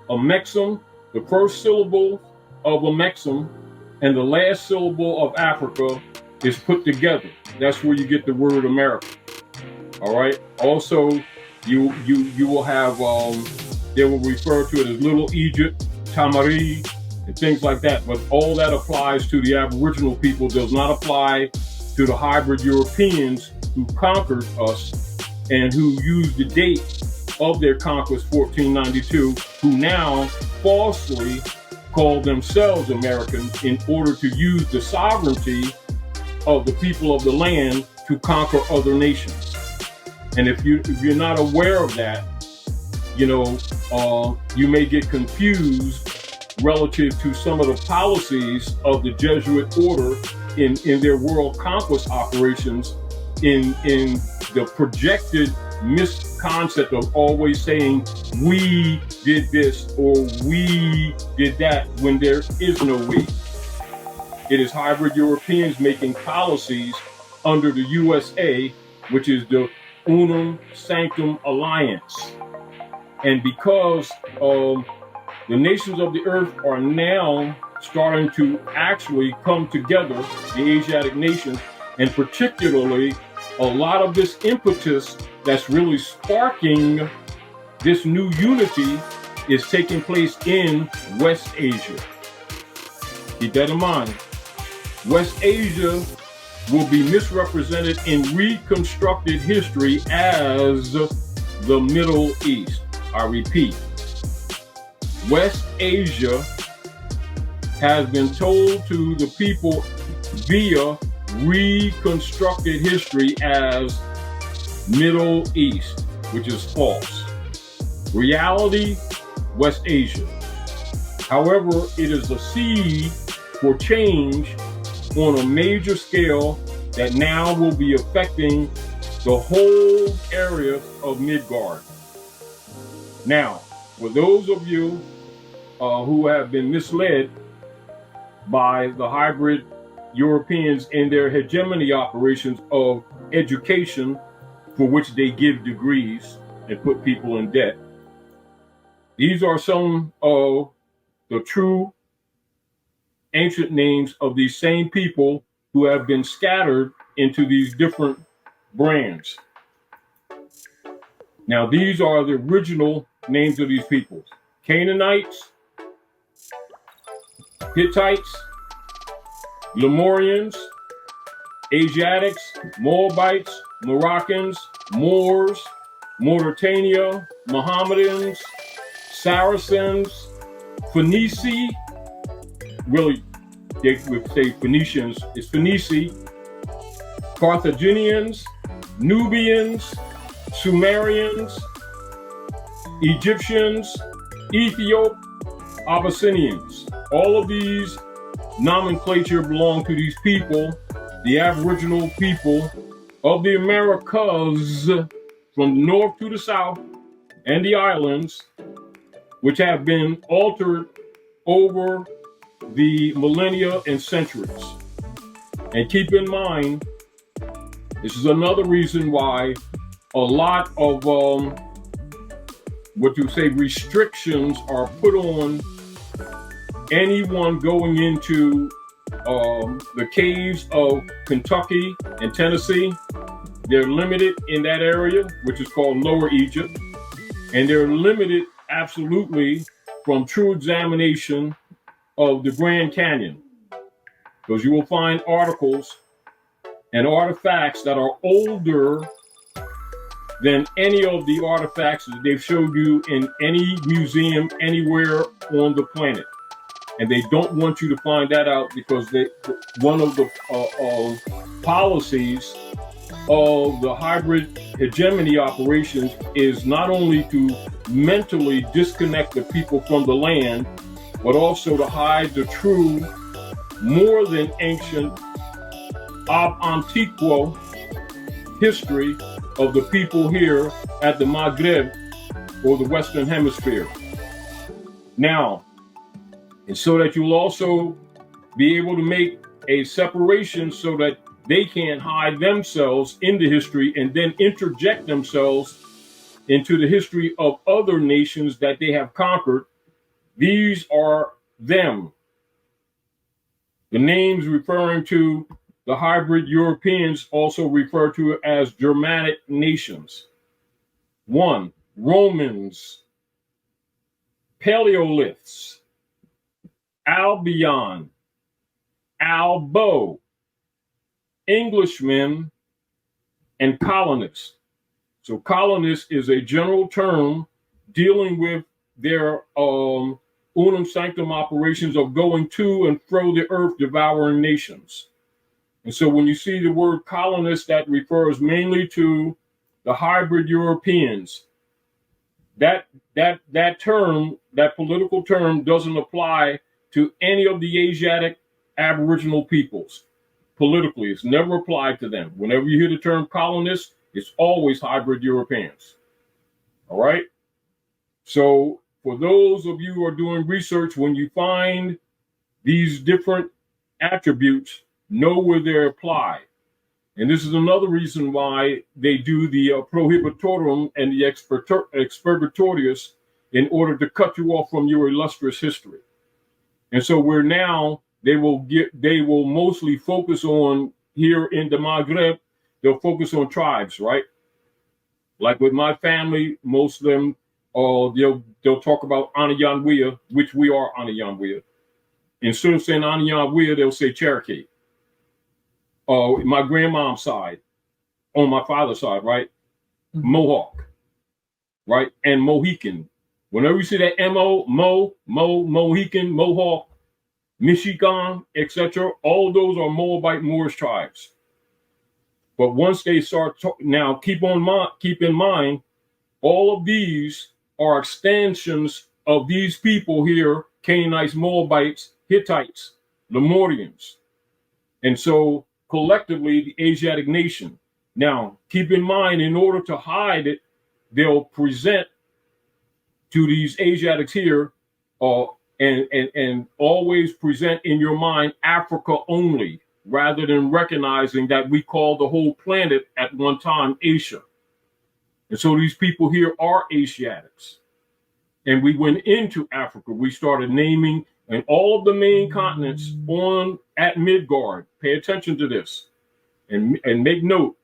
A mexem, the first syllable of a mexem and the last syllable of Africa is put together. That's where you get the word America. All right. Also, you will have they will refer to it as Little Egypt, Tamari, and things like that. But all that applies to the Aboriginal people, does not apply to the hybrid Europeans who conquered us and who used the date of their conquest, 1492, who now falsely call themselves Americans in order to use the sovereignty of the people of the land to conquer other nations. And if you're not aware of that, you may get confused relative to some of the policies of the Jesuit order in their world conquest operations, in the projected misconcept of always saying we did this or we did that when there is no we. It is hybrid Europeans making policies under the USA, which is the Unum Sanctum Alliance. And because the nations of the earth are now starting to actually come together, the Asiatic nations, and particularly a lot of this impetus that's really sparking this new unity is taking place in West Asia. Keep that in mind. West Asia will be misrepresented in reconstructed history as the Middle East. I repeat, West Asia has been told to the people via reconstructed history as Middle East, which is false. Reality, West Asia. However, it is a seed for change on a major scale that now will be affecting the whole area of Midgard. Now, for those of you who have been misled by the hybrid Europeans in their hegemony operations of education, for which they give degrees and put people in debt, these are some of the true ancient names of these same people who have been scattered into these different brands. Now, these are the original names of these peoples: Canaanites, Hittites, Lemurians, Asiatics, Moabites, Moroccans, Moors, Mauritania, Mohammedans, Saracens, Phoenici, really, they would say Phoenicians, it's Phoenici, Carthaginians, Nubians, Sumerians, Egyptians, Ethiop, Abyssinians. All of these nomenclature belong to these people, the Aboriginal people of the Americas, from the north to the south, and the islands, which have been altered over the millennia and centuries. And keep in mind, this is another reason why a lot of restrictions are put on anyone going into the caves of Kentucky and Tennessee. They're limited in that area, which is called Lower Egypt. And they're limited absolutely from true examination of the Grand Canyon, because you will find articles and artifacts that are older than any of the artifacts that they've showed you in any museum anywhere on the planet. And they don't want you to find that out, because one of the policies of the hybrid hegemony operations is not only to mentally disconnect the people from the land, but also to hide the true, more than ancient, ab antiquo history of the people here at the Maghreb, or the Western Hemisphere. Now, and so that you'll also be able to make a separation so that they can't hide themselves in the history and then interject themselves into the history of other nations that they have conquered, These are them. The names referring to the hybrid Europeans also refer to as Germanic nations. 1. Romans, Paleoliths, Albion, Albo, Englishmen, and colonists. So colonist is a general term dealing with their unum sanctum operations of going to and fro the earth, devouring nations. And so when you see the word colonist, that refers mainly to the hybrid Europeans. That term, that political term, doesn't apply to any of the Asiatic Aboriginal peoples. Politically, it's never applied to them. Whenever you hear the term colonist, it's always hybrid Europeans. All right. So for those of you who are doing research, when you find these different attributes, know where they're applied. And this is another reason why they do the prohibitorum and the expurgatorius in order to cut you off from your illustrious history. And so they will mostly focus on, here in the Maghreb, they'll focus on tribes, right? Like with my family, most of them, they'll talk about Anayanwea, which we are Anayanwea. Instead of saying Anayanwea, they'll say Cherokee. My grandmom's side, on my father's side, right? Mm-hmm. Mohawk, right? And Mohican. Whenever you see that Mohican, Mohawk, Michigan, etc., all of those are Moabite Moorish tribes. But once they start, now keep in mind, all of these are extensions of these people here: Canaanites, Moabites, Hittites, Lemurians. And so collectively, the Asiatic nation. Now, keep in mind, in order to hide it, they'll present to these Asiatics here, and always present in your mind Africa only, rather than recognizing that we call the whole planet at one time Asia. And so these people here are Asiatics. And we went into Africa. We started naming, and all of the main continents at Midgard. Pay attention to this and make note.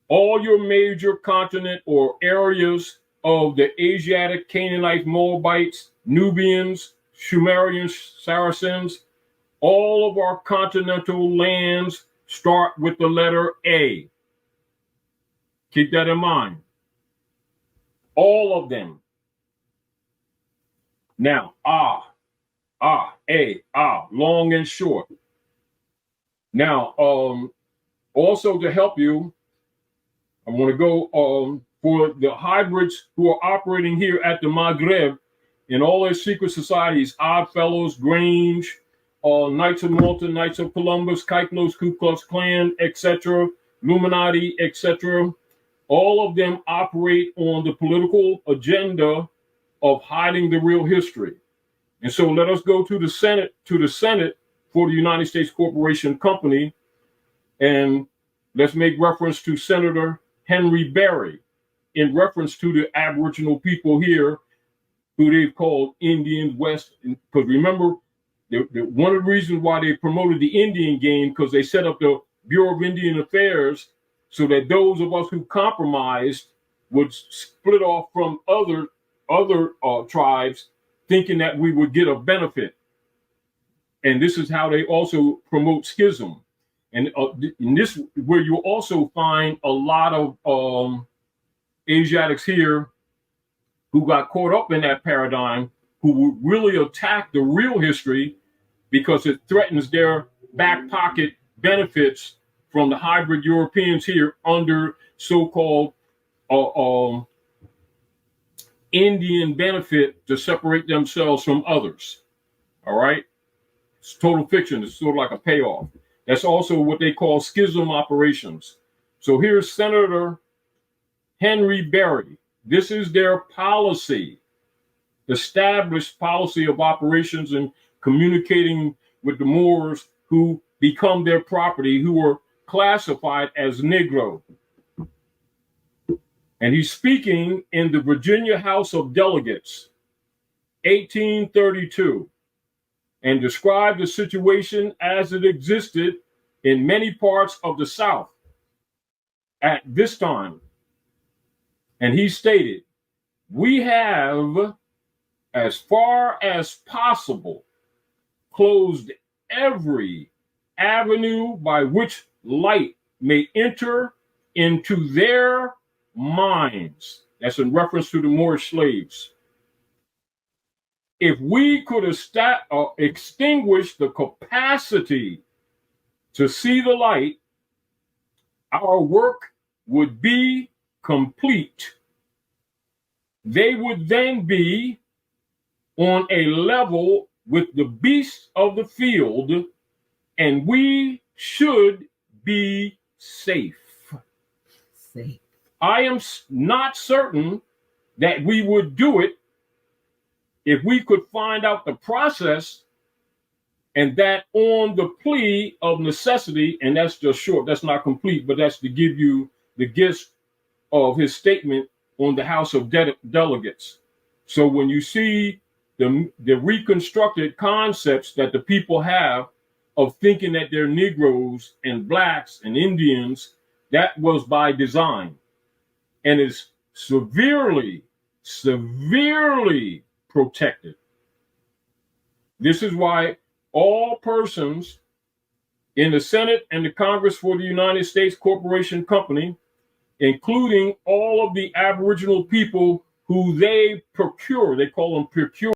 All your major continent or areas of the Asiatic, Canaanites, Moabites, Nubians, Sumerians, Saracens, all of our continental lands start with the letter A. Keep that in mind. All of them. Now, long and short. Now, also to help you, I want to go for the hybrids who are operating here at the Maghreb in all their secret societies: Odd Fellows, Grange, Knights of Malta, Knights of Columbus, Kyklos, Ku Klux Klan, etc., Illuminati, etc. All of them operate on the political agenda of hiding the real history. And so let us go to the Senate for the United States Corporation Company, and let's make reference to Senator Henry Berry in reference to the Aboriginal people here, who they've called Indians West. Because remember, one of the reasons why they promoted the Indian game, because they set up the Bureau of Indian Affairs so that those of us who compromised would split off from other tribes, thinking that we would get a benefit. And this is how they also promote schism. And in this, where you also find a lot of Asiatics here who got caught up in that paradigm, who would really attack the real history because it threatens their back pocket benefits from the hybrid Europeans here under so-called Indian benefit to separate themselves from others. All right? It's total fiction. It's sort of like a payoff. That's also what they call schism operations. So here's Senator Henry Berry. This is their policy, established policy of operations and communicating with the Moors who become their property, who are classified as Negro. And he's speaking in the Virginia House of Delegates, 1832, and described the situation as it existed in many parts of the South at this time. And he stated, "We have, as far as possible, closed every avenue by which light may enter into their minds." That's in reference to the Moorish slaves. If we could extinguish the capacity to see the light, our work would be complete. They would then be on a level with the beasts of the field, and we should be safe. Safe. I am not certain that we would do it if we could find out the process, and that on the plea of necessity. And that's just short, that's not complete, but that's to give you the gist of his statement on the House of Delegates. So when you see the reconstructed concepts that the people have of thinking that they're Negroes and Blacks and Indians, that was by design and is severely, severely protected. This is why all persons in the Senate and the Congress for the United States Corporation Company, including all of the Aboriginal people who they procure, they call them procure,